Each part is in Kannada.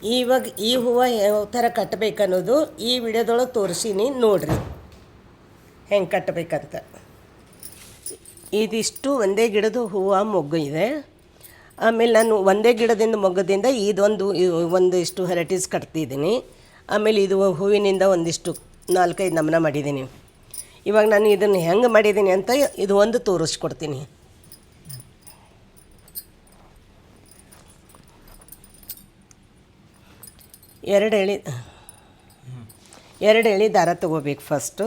ಇವಾಗ ಈ ಹೂವು ಯಾವ ಥರ ಕಟ್ಟಬೇಕನ್ನೋದು ಈ ವಿಡಿಯೋದೊಳಗೆ ತೋರಿಸೀನಿ ನೋಡಿರಿ ಹೆಂಗೆ ಕಟ್ಟಬೇಕಂತ. ಇದಿಷ್ಟು ಒಂದೇ ಗಿಡದ ಹೂವು ಮೊಗ್ಗು ಇದೆ. ಆಮೇಲೆ ನಾನು ಒಂದೇ ಗಿಡದಿಂದ ಮೊಗ್ಗದಿಂದ ಒಂದಿಷ್ಟು ವೆರೈಟೀಸ್ ಕಟ್ತಿದ್ದೀನಿ. ಆಮೇಲೆ ಇದು ಹೂವಿನಿಂದ ಒಂದಿಷ್ಟು 4-5 ನಮೂನೆ ಮಾಡಿದ್ದೀನಿ. ಇವಾಗ ನಾನು ಇದನ್ನು ಹೆಂಗೆ ಮಾಡಿದ್ದೀನಿ ಅಂತ ಇದು ಒಂದು ತೋರಿಸ್ಕೊಡ್ತೀನಿ. ಎರಡು ಎಳೆ ದಾರ ತಗೋಬೇಕು ಫಸ್ಟು.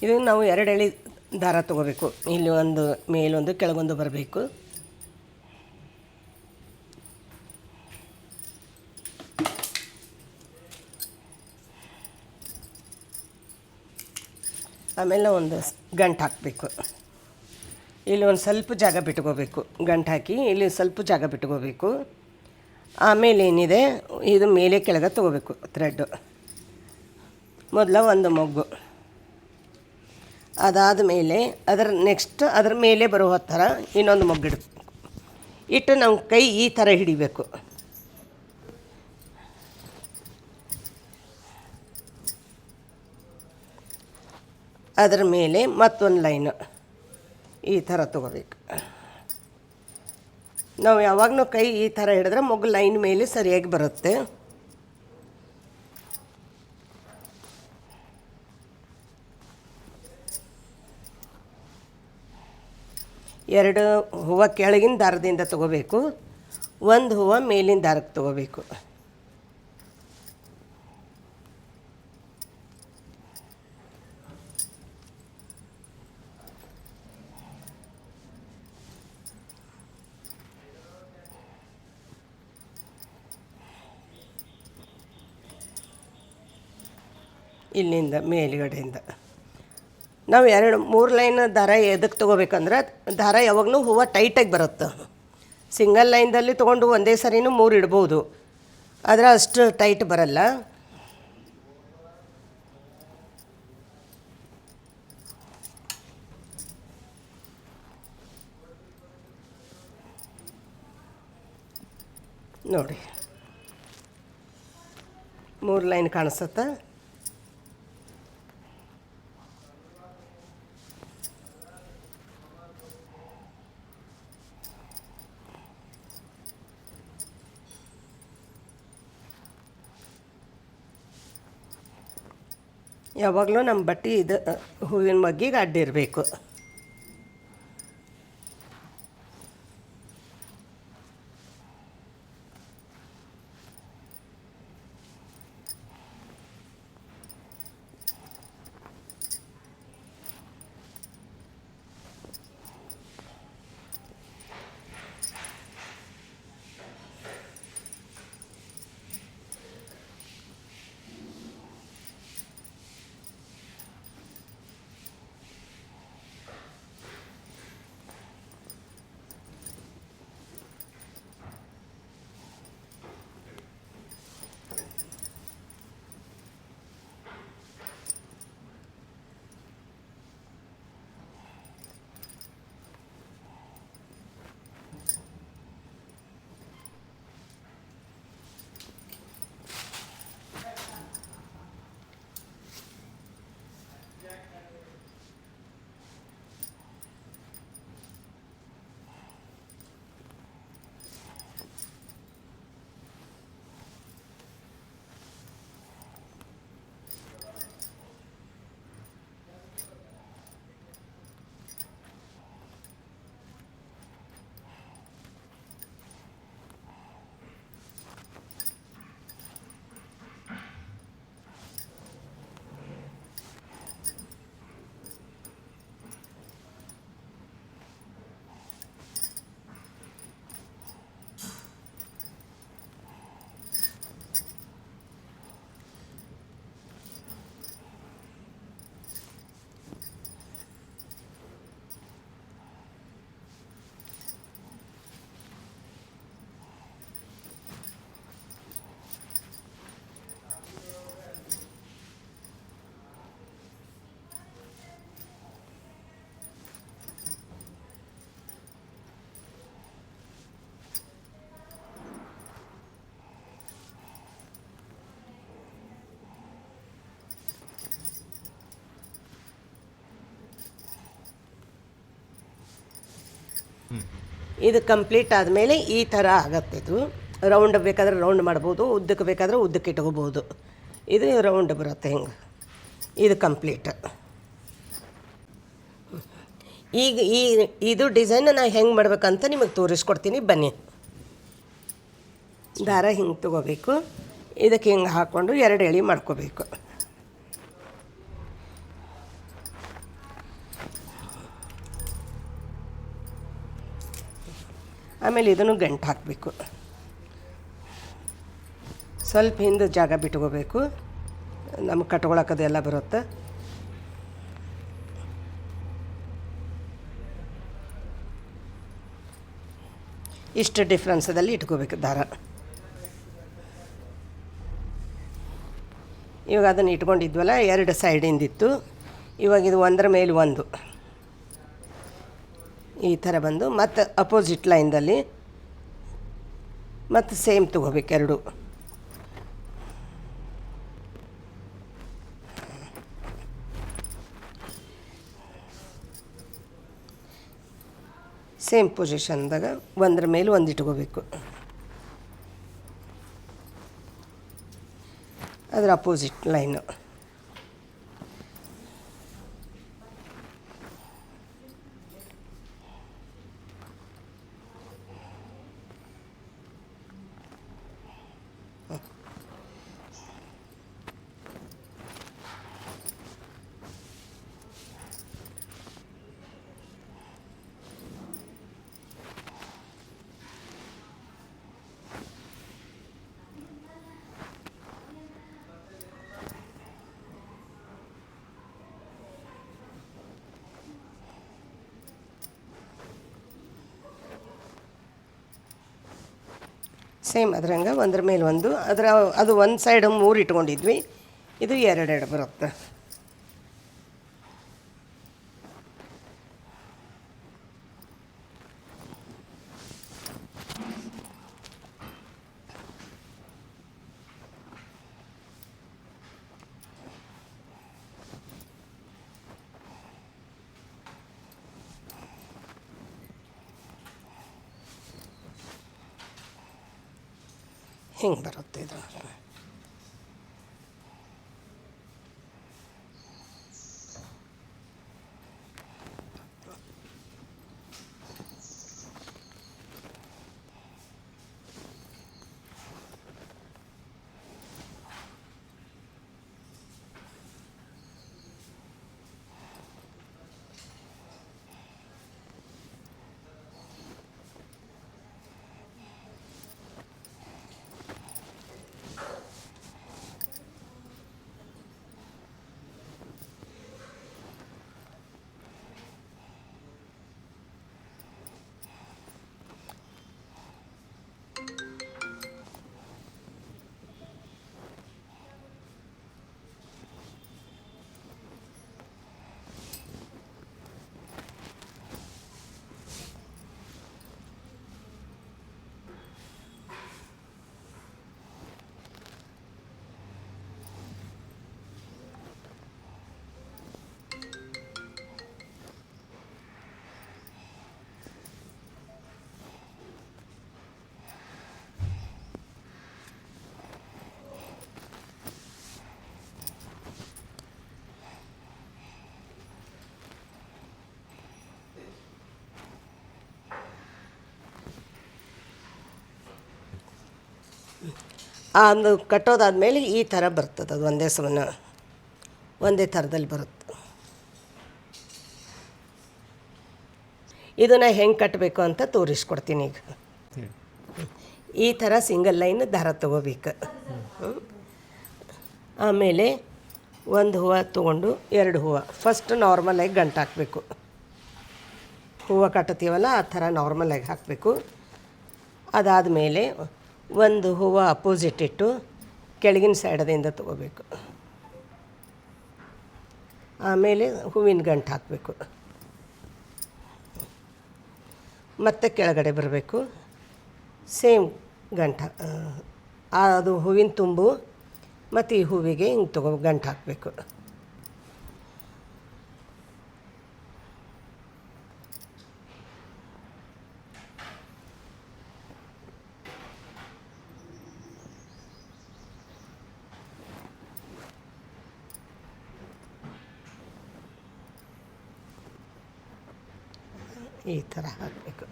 ಇದು ನಾವು 2 ಎಳೆ ದಾರ ತಗೋಬೇಕು. ಇಲ್ಲಿ ಒಂದು ಮೇಲೊಂದು ಕೆಳಗೊಂದು ಬರಬೇಕು. ಆಮೇಲೆ ಒಂದು ಗಂಟು ಹಾಕಬೇಕು. ಇಲ್ಲಿ ಒಂದು ಸ್ವಲ್ಪ ಜಾಗ ಬಿಟ್ಕೋಬೇಕು. ಗಂಟು ಹಾಕಿ ಇಲ್ಲಿ ಸ್ವಲ್ಪ ಜಾಗ ಬಿಟ್ಕೋಬೇಕು. ಆಮೇಲೆ ಏನಿದೆ ಇದು ಮೇಲೆ ಕೆಳಗೆ ತೊಗೋಬೇಕು ಥ್ರೆಡ್ಡು. ಮೊದಲ ಒಂದು ಮೊಗ್ಗು, ಅದಾದ ಮೇಲೆ ಅದರ ಮೇಲೆ ಬರೋ ಥರ ಇನ್ನೊಂದು ಮೊಗ್ಗಿಡಬೇಕು. ಇಟ್ಟು ನಾವು ಕೈ ಈ ಥರ ಹಿಡಿಬೇಕು. ಅದರ ಮೇಲೆ ಮತ್ತೊಂದು ಲೈನು ಈ ಥರ ತೊಗೋಬೇಕು. ನಾವು ಯಾವಾಗಲೂ ಕೈ ಈ ಥರ ಹಿಡಿದ್ರೆ ಮೊಗ್ಗು ಲೈನ್ ಮೇಲೆ ಸರಿಯಾಗಿ ಬರುತ್ತೆ. ಎರಡು ಹೂವು ಕೆಳಗಿನ ದಾರದಿಂದ ತೊಗೋಬೇಕು, ಒಂದು ಹೂವು ಮೇಲಿನ ದಾರಕ್ಕೆ ತೊಗೋಬೇಕು. ಇಲ್ಲಿಂದ ಮೇಲುಗಡೆಯಿಂದ ನಾವು 2-3 ಲೈನ್ ದಾರ ಎದಕ್ಕೆ ತೊಗೋಬೇಕಂದ್ರೆ ದಾರ ಯಾವಾಗಲೂ ಹೂವು ಟೈಟಾಗಿ ಬರುತ್ತೆ. ಸಿಂಗಲ್ ಲೈನ್ದಲ್ಲಿ ತೊಗೊಂಡು ಒಂದೇ ಸರಿನೂ 3 ಇಡ್ಬೋದು, ಆದರೆ ಅಷ್ಟು ಟೈಟ್ ಬರಲ್ಲ. ನೋಡಿ 3 ಲೈನ್ ಕಾಣಿಸುತ್ತಾ? ಯಾವಾಗಲೂ ನಮ್ಮ ಬಟ್ಟೆ ಇದು ಹೂವಿನ ಮಗ್ಗಿಗೆ ಅಡ್ಡಿರಬೇಕು. ಇದು ಕಂಪ್ಲೀಟ್ ಆದಮೇಲೆ ಈ ಥರ ಆಗತ್ತೆ. ಇದು ರೌಂಡ್ ಬೇಕಾದ್ರೆ ರೌಂಡ್ ಮಾಡ್ಬೋದು, ಉದ್ದಕ್ಕೆ ಬೇಕಾದ್ರೆ ಉದ್ದಕ್ಕೆ ಇಟ್ಕೋಬೋದು. ಇದು ರೌಂಡ್ ಬರುತ್ತೆ ಹಿಂಗೆ. ಇದು ಕಂಪ್ಲೀಟ್. ಈಗ ಇದು ಡಿಸೈನ್ ನಾನು ಹೆಂಗೆ ಮಾಡ್ಬೇಕಂತ ನಿಮಗೆ ತೋರಿಸ್ಕೊಡ್ತೀನಿ ಬನ್ನಿ. ದಾರ ಹಿಂಗೆ ತೊಗೋಬೇಕು, ಇದಕ್ಕೆ ಹಿಂಗೆ ಹಾಕ್ಕೊಂಡು 2 ಎಳೆ ಮಾಡ್ಕೋಬೇಕು. ಆಮೇಲೆ ಇದನ್ನು ಗಂಟು ಹಾಕಬೇಕು. ಸ್ವಲ್ಪ ಹಿಂದೆ ಜಾಗ ಬಿಟ್ಕೋಬೇಕು, ನಮಗೆ ಕಟ್ಕೊಳಕ್ಕದೆಲ್ಲ ಬರುತ್ತೆ. ಇಷ್ಟು ಡಿಫ್ರೆನ್ಸದಲ್ಲಿ ಇಟ್ಕೋಬೇಕು ದಾರ. ಇವಾಗ ಅದನ್ನು ಇಟ್ಕೊಂಡಿದ್ವಲ್ಲ, 2 ಸೈಡಿಂದಿತ್ತು. ಇವಾಗ ಇದು ಒಂದರ ಮೇಲೆ ಒಂದು ಈ ಥರ ಬಂದು ಮತ್ತು ಅಪೋಸಿಟ್ ಲೈನ್ದಲ್ಲಿ ಮತ್ತು ಸೇಮ್ ತೊಗೋಬೇಕು 2. ಸೇಮ್ ಪೊಸಿಷನ್ದಾಗ ಒಂದರ ಮೇಲೆ ಒಂದು ಇಟ್ಕೋಬೇಕು. ಅದರ ಅಪೋಸಿಟ್ ಲೈನು. ಸೇಮ್ ಅದ್ರಂಗೆ ಒಂದ್ರ ಮೇಲೆ ಒಂದು. ಅದು ಒಂದು ಸೈಡ್ 3 ಇಟ್ಕೊಂಡಿದ್ವಿ, ಇದು 2 ಬರುತ್ತೆ. ಹಿಂಗೆ ಬರುತ್ತೆ ಇದು. ಒಂದು ಕಟ್ಟೋದಾದಮೇಲೆ ಈ ಥರ ಬರ್ತದೆ. ಅದು ಒಂದೇ ಥರದಲ್ಲಿ ಬರುತ್ತೆ. ಇದನ್ನು ಹೆಂಗೆ ಕಟ್ಟಬೇಕು ಅಂತ ತೋರಿಸ್ಕೊಡ್ತೀನಿ ಈಗ. ಈ ಥರ ಸಿಂಗಲ್ ಲೈನ್ ದಾರ ತೊಗೋಬೇಕು. ಆಮೇಲೆ ಒಂದು ಹೂವು ತೊಗೊಂಡು 2 ಹೂವು ಫಸ್ಟ್ ನಾರ್ಮಲಾಗಿ ಗಂಟು ಹಾಕಬೇಕು. ಹೂವು ಕಟ್ಟುತ್ತೀವಲ್ಲ ಆ ಥರ ನಾರ್ಮಲಾಗಿ ಹಾಕಬೇಕು. ಅದಾದಮೇಲೆ ಒಂದು ಹೂವು ಅಪೋಸಿಟ್ ಇಟ್ಟು ಕೆಳಗಿನ ಸೈಡದಿಂದ ತೊಗೋಬೇಕು. ಆಮೇಲೆ ಹೂವಿನ ಗಂಟು ಹಾಕಬೇಕು. ಮತ್ತೆ ಕೆಳಗಡೆ ಬರಬೇಕು. ಸೇಮ್ ಗಂಟು ಅದು ಹೂವಿನ ತುಂಬು ಮತ್ತು ಈ ಹೂವಿಗೆ ಹಿಂಗೆ ಗಂಟು ಹಾಕಬೇಕು. ಈ ಥರ ಹಾಕಬೇಕು.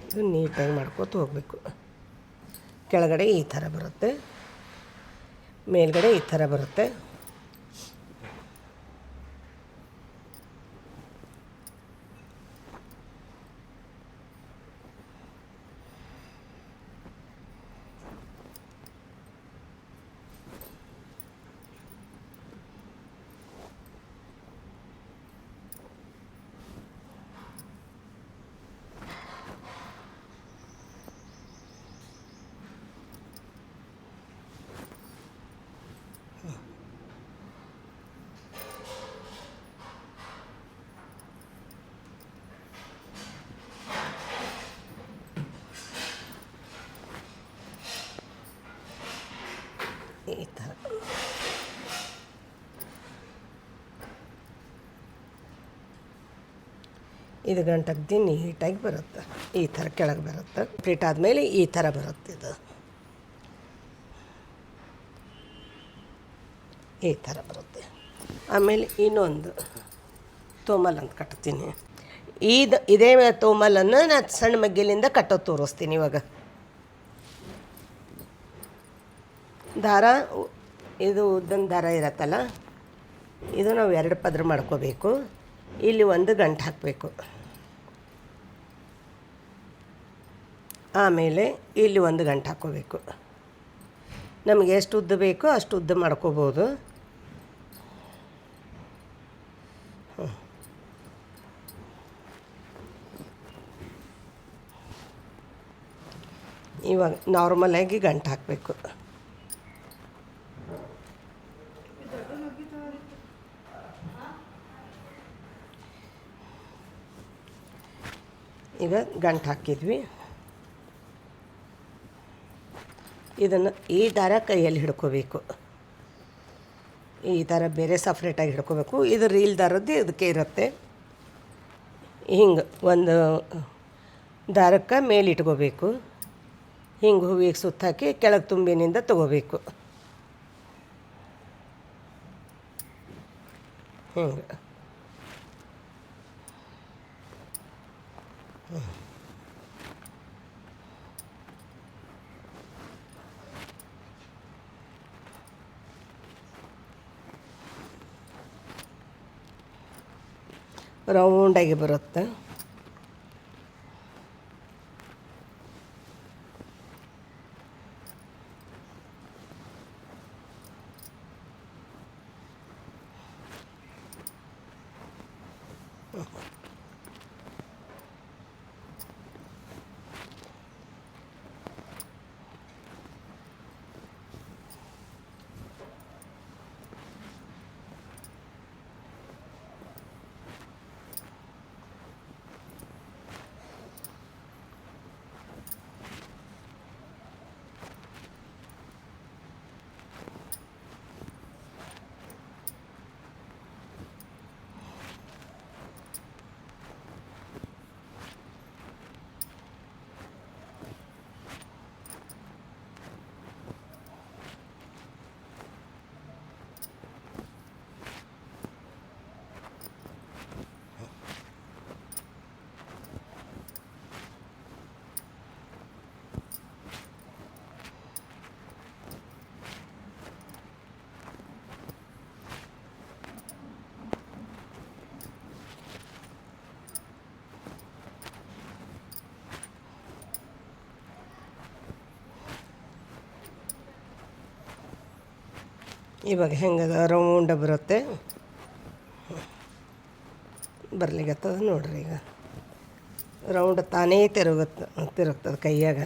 ಇದು ನೀಟಾಗಿ ಮಾಡ್ಕೋತ ಹೋಗಬೇಕು. ಕೆಳಗಡೆ ಈ ಥರ ಬರುತ್ತೆ, ಮೇಲ್ಗಡೆ ಈ ಥರ ಬರುತ್ತೆ. ಈ ಥರ ಇದು ಗಂಟಗ್ದಿ ನೀಟಾಗಿ ಬರುತ್ತೆ. ಈ ಥರ ಕೆಳಗೆ ಬರುತ್ತೆ. ಕಂಪ್ಲೀಟ್ ಆದಮೇಲೆ ಈ ಥರ ಬರುತ್ತೆ. ಇದು ಈ ಥರ ಬರುತ್ತೆ. ಆಮೇಲೆ ಇನ್ನೊಂದು ತೋಮಲ್ ಅಂತ ಕಟ್ತೀನಿ. ಇದೇ ತೋಮಲನ್ನು ನಾನು ಸಣ್ಣ ಮಗ್ಗಿಲಿಂದ ಕಟ್ಟೋದು ತೋರಿಸ್ತೀನಿ. ಇವಾಗ ದಾರ, ಇದು ಉದ್ದನ ದಾರ ಇರತ್ತಲ್ಲ, ಇದು ನಾವು 2 ಪದ್ರ ಮಾಡ್ಕೋಬೇಕು. ಇಲ್ಲಿ ಒಂದು ಗಂಟು ಹಾಕಬೇಕು. ಆಮೇಲೆ ಇಲ್ಲಿ ಒಂದು ಗಂಟು ಹಾಕ್ಕೋಬೇಕು. ನಮಗೆ ಎಷ್ಟು ಉದ್ದ ಬೇಕೋ ಅಷ್ಟು ಉದ್ದ ಮಾಡ್ಕೋಬೋದು. ಇವಾಗ ನಾರ್ಮಲಾಗಿ ಗಂಟು ಹಾಕಬೇಕು. ಈಗ ಗಂಟು ಹಾಕಿದ್ವಿ. ಇದನ್ನು ಈ ದಾರ ಕೈಯಲ್ಲಿ ಹಿಡ್ಕೋಬೇಕು. ಈ ಥರ ಬೇರೆ ಸಪ್ರೇಟಾಗಿ ಹಿಡ್ಕೋಬೇಕು. ಇದು ರೀಲ್ ದಾರದ್ದು ಇದಕ್ಕೆ ಇರುತ್ತೆ. ಹಿಂಗೆ ಒಂದು ದಾರಕ್ಕೆ ಮೇಲೆ ಇಟ್ಕೋಬೇಕು. ಹಿಂಗೆ ಹೂವಿಗೆ ಸುತ್ತಾಕಿ ಕೆಳಗೆ ತುಂಬಿನಿಂದ ತಗೋಬೇಕು. ಹಿಂಗೆ ರೌಂಡಾಗಿ ಬರುತ್ತೆ. ಇವಾಗ ಹೆಂಗದ ರೌಂಡ ಬರುತ್ತೆ. ಬರ್ಲಿಕ್ಕತ್ತದ ನೋಡ್ರಿ. ಈಗ ರೌಂಡ್ ತಾನೇ ತಿರುಗ್ತದೆ ಕೈಯಾಗ.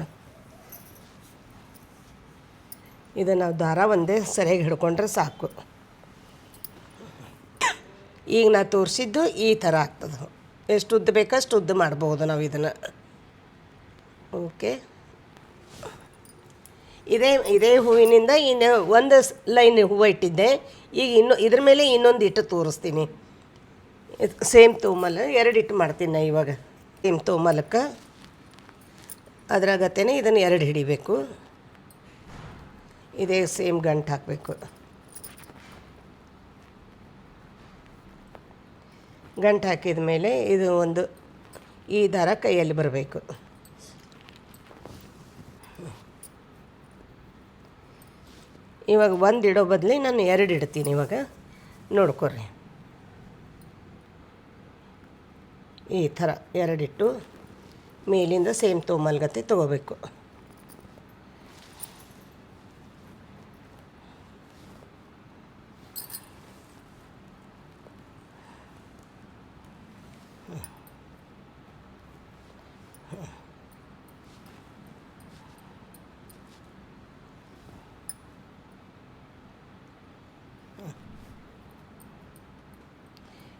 ಇದು ನಾವು ದಾರ ಒಂದೇ ಸರಿಯಾಗಿ ಹಿಡ್ಕೊಂಡ್ರೆ ಸಾಕು. ಈಗ ನಾ ತೋರಿಸಿದ್ದು ಈ ಥರ ಆಗ್ತದೆ. ಎಷ್ಟು ಉದ್ದ ಬೇಕಷ್ಟು ಉದ್ದ ಮಾಡ್ಬೋದು ನಾವು ಇದನ್ನು. ಓಕೆ, ಇದೇ ಹೂವಿನಿಂದ ಇನ್ನು ಒಂದು ಲೈನ್ ಹೂವು ಇಟ್ಟಿದ್ದೆ. ಈಗ ಇದ್ರ ಮೇಲೆ ಇನ್ನೊಂದು ಇಟ್ಟು ತೋರಿಸ್ತೀನಿ. ಸೇಮ್ ತೋಮಲ್ 2 ಇಟ್ಟು ಮಾಡ್ತೀನಿ ನಾ ಇವಾಗ. ಸೇಮ್ ತೋಮಲಕ್ಕೆ ಅದ್ರಾಗತ್ತೇನೆ ಇದನ್ನು 2 ಹಿಡಿಬೇಕು. ಇದೇ ಸೇಮ್ ಗಂಟು ಹಾಕಬೇಕು. ಗಂಟು ಹಾಕಿದ ಮೇಲೆ ಇದು ಒಂದು ಈ ದಾರ ಕೈಯಲ್ಲಿ ಬರಬೇಕು. ಇವಾಗ ಒಂದು ಇಡೋ ಬದಲಿ ನಾನು 2 ಇಡ್ತೀನಿ. ಇವಾಗ ನೋಡ್ಕೊರಿ, ಈ ಥರ 2 ಇಟ್ಟು ಮೇಲಿಂದ ಸೇಮ್ ತೋಮಲ್ಗತ್ತೆ ತೊಗೋಬೇಕು.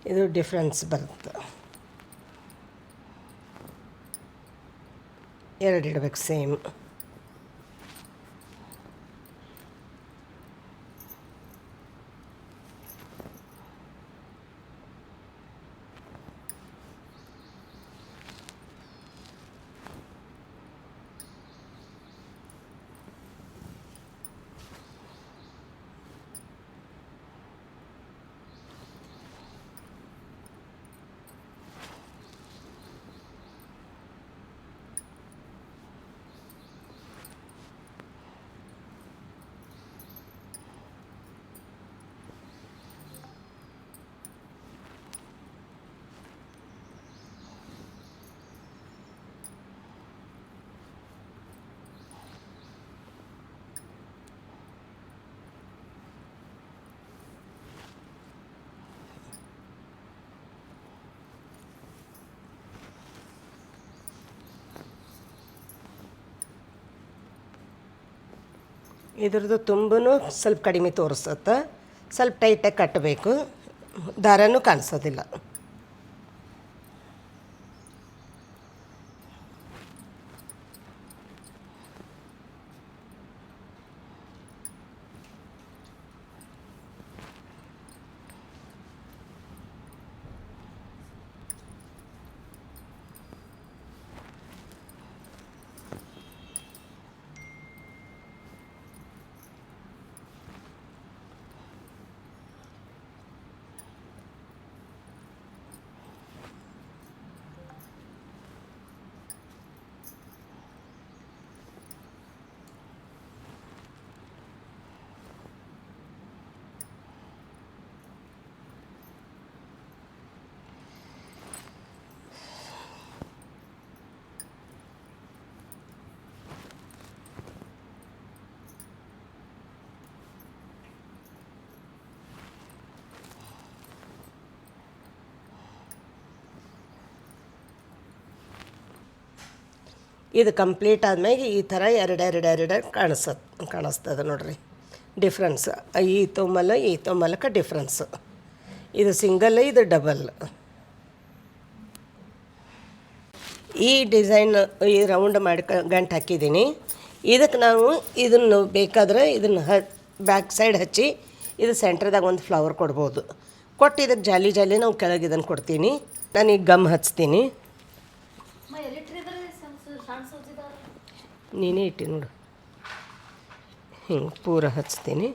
ಇದು ಡಿಫ್ರೆನ್ಸ್ ಬರುತ್ತೆ. 2 ಇಡಬೇಕು ಸೇಮ್. ಇದ್ರದ್ದು ತುಂಬೂ ಸ್ವಲ್ಪ ಕಡಿಮೆ ತೋರಿಸುತ್ತೆ. ಸ್ವಲ್ಪ ಟೈಟಾಗಿ ಕಟ್ಟಬೇಕು, ದಾರನೂ ಕಾಣಿಸೋದಿಲ್ಲ. ಇದು ಕಂಪ್ಲೀಟ್ ಆದಮೇಲೆ ಈ ಥರ 2 ಕಾಣಿಸ್ತದೆ ನೋಡಿರಿ. ಡಿಫ್ರೆನ್ಸ್ ಈ ತೊಮ್ಮಲಕ್ಕೆ ಡಿಫ್ರೆನ್ಸು. ಇದು ಸಿಂಗಲ್, ಇದು ಡಬಲ್. ಈ ಡಿಸೈನ್ ಈ ರೌಂಡ್ ಮಾಡಿ ಗಂಟು ಹಾಕಿದ್ದೀನಿ. ಇದಕ್ಕೆ ನಾವು ಇದನ್ನು ಬೇಕಾದರೆ ಇದನ್ನು ಬ್ಯಾಕ್ ಸೈಡ್ ಹಚ್ಚಿ ಇದು ಸೆಂಟ್ರದಾಗ ಒಂದು ಫ್ಲವರ್ ಕೊಡ್ಬೋದು. ಕೊಟ್ಟು ಇದಕ್ಕೆ ಜಾಲಿ ನಾವು ಕೆಳಗೆ ಇದನ್ನು ಕೊಡ್ತೀನಿ. ನಾನೀಗ ಗಮ್ ಹಚ್ತೀನಿ. ನೀನೇ ಇಟ್ಟು ನೋಡು, ಹಿಂಗೆ ಪೂರ ಹಚ್ತೀನಿ.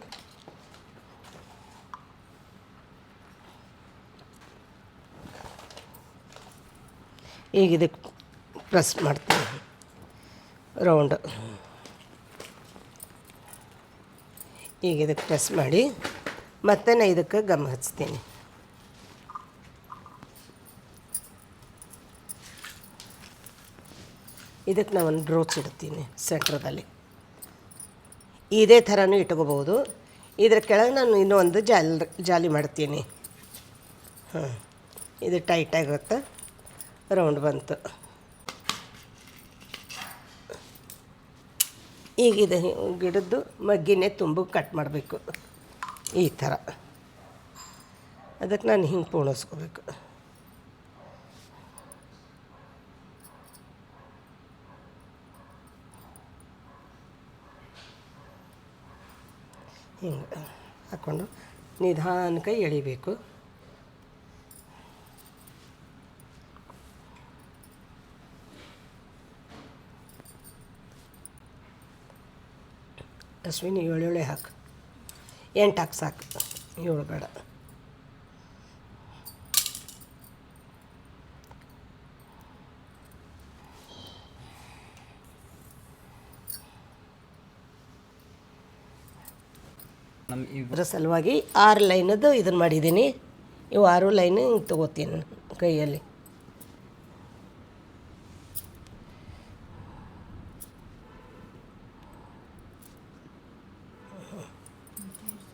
ಈಗ ಇದಕ್ಕೆ ಪ್ರೆಸ್ ಮಾಡ್ತೀನಿ ರೌಂಡ್. ಈಗ ಇದಕ್ಕೆ ಪ್ರೆಸ್ ಮಾಡಿ ಮತ್ತೆ ನಾನು ಇದಕ್ಕೆ ಗಮ್ ಹಚ್ತೀನಿ. ಇದಕ್ಕೆ ನಾನು ಒಂದು ಬ್ರೋಚ್ ಇಡ್ತೀನಿ ಸೆಂಟ್ರದಲ್ಲಿ. ಇದೇ ಥರನೂ ಇಟ್ಕೋಬೋದು. ಇದರ ಕೆಳಗೆ ನಾನು ಇನ್ನೂ ಒಂದು ಜಾಲಿ ಮಾಡ್ತೀನಿ. ಇದು ಟೈಟಾಗಿರುತ್ತೆ. ರೌಂಡ್ ಬಂತು. ಈಗ ಇದು ಗಿಡದ್ದು ಮಗ್ಗಿನೇ ತುಂಬ ಕಟ್ ಮಾಡಬೇಕು ಈ ಥರ. ಅದಕ್ಕೆ ನಾನು ಹಿಂಗೆ ಪೂಣಿಸ್ಕೋಬೇಕು. ಹಿಂಗೆ ಹಾಕ್ಕೊಂಡು ನಿಧಾನಕ್ಕೆ ಎಳಿಬೇಕು. ಅಶ್ವಿನಿ 7 ಹಾಕು, 8 ಹಾಕಿ ಸಾಕು, 7 ಬೇಡ. ಅದರ ಸಲುವಾಗಿ 6 ಲೈನದು ಇದನ್ನು ಮಾಡಿದ್ದೀನಿ. ಇವು 6 ಲೈನ್ ಹಿಂಗೆ ತೊಗೋತೀನಿ ಕೈಯಲ್ಲಿ.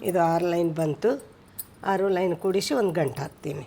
ಇದು 6 ಲೈನ್ ಬಂತು. 6 ಲೈನ್ ಕೂಡಿಸಿ ಒಂದು ಗಂಟು ಹಾಕ್ತೀನಿ.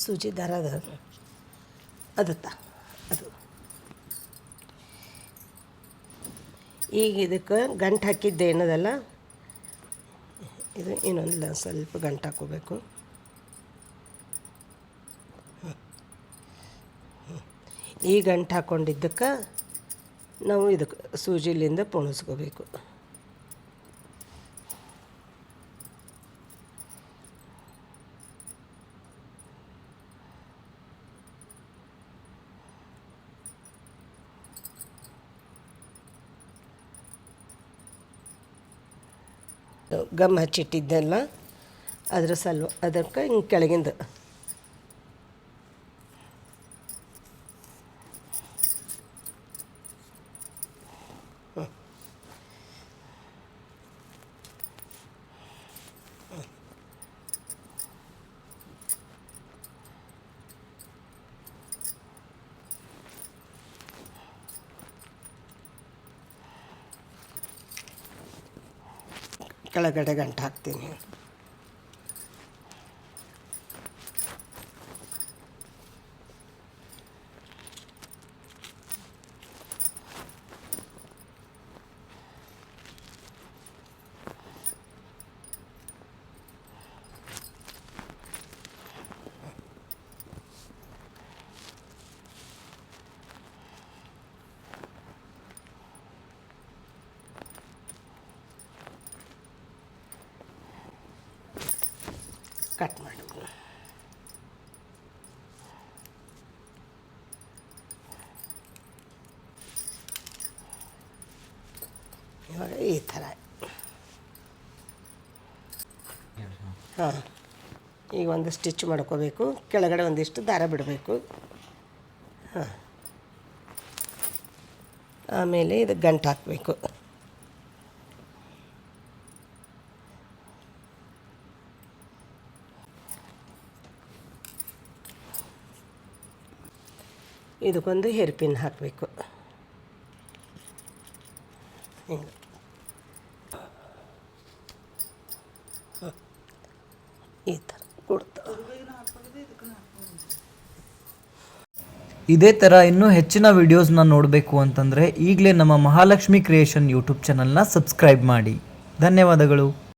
ಸೂಜಿ ದಾರ ಅದತ್ತ ಅದು ಈಗ ಇದಕ್ಕೆ ಗಂಟು ಹಾಕಿದ್ದೆ ಏನದಲ್ಲ, ಇದು ಇನ್ನೊಂದು ಸ್ವಲ್ಪ ಗಂಟು ಹಾಕೋಬೇಕು. ಈ ಗಂಟು ಹಾಕ್ಕೊಂಡಿದ್ದಕ್ಕೆ ನಾವು ಇದಕ್ಕೆ ಸೂಜಿಲಿಂದ ಪೋಣಿಸ್ಕೋಬೇಕು. ಗಮ್ ಹಚ್ಚಿಟ್ಟಿದ್ದೆಲ್ಲ ಅದ್ರ ಅದಕ್ಕೆ ಹಿಂಗೆ ಕೆಳಗಿಂದ ಕೆಳಗಡೆ ಗಂಟು ಹಾಕ್ತೀನಿ. ಕಟ್ ಮಾಡಿ ಇವಾಗ ಈ ಥರ. ಹಾಂ, ಈಗ ಒಂದು ಸ್ಟಿಚ್ ಮಾಡ್ಕೋಬೇಕು. ಕೆಳಗಡೆ ಒಂದಿಷ್ಟು ದಾರ ಬಿಡಬೇಕು. ಹಾಂ, ಆಮೇಲೆ ಇದು ಗಂಟು ಹಾಕಬೇಕು. ಇದಕ್ಕೊಂದು ಹೇರ್ ಪಿನ್ ಹಾಕಬೇಕು. ಹಿಂಗೆ ಈ ಥರ ಕೊಡ್ತಾ. ಇದೇ ಥರ ಇನ್ನೂ ಹೆಚ್ಚಿನ ವಿಡಿಯೋಸ್ನ ನೋಡಬೇಕು ಅಂತಂದರೆ ಈಗಲೇ ನಮ್ಮ ಮಹಾಲಕ್ಷ್ಮಿ ಕ್ರಿಯೇಷನ್ ಯೂಟ್ಯೂಬ್ ಚಾನಲ್ನ ಸಬ್ಸ್ಕ್ರೈಬ್ ಮಾಡಿ. ಧನ್ಯವಾದಗಳು.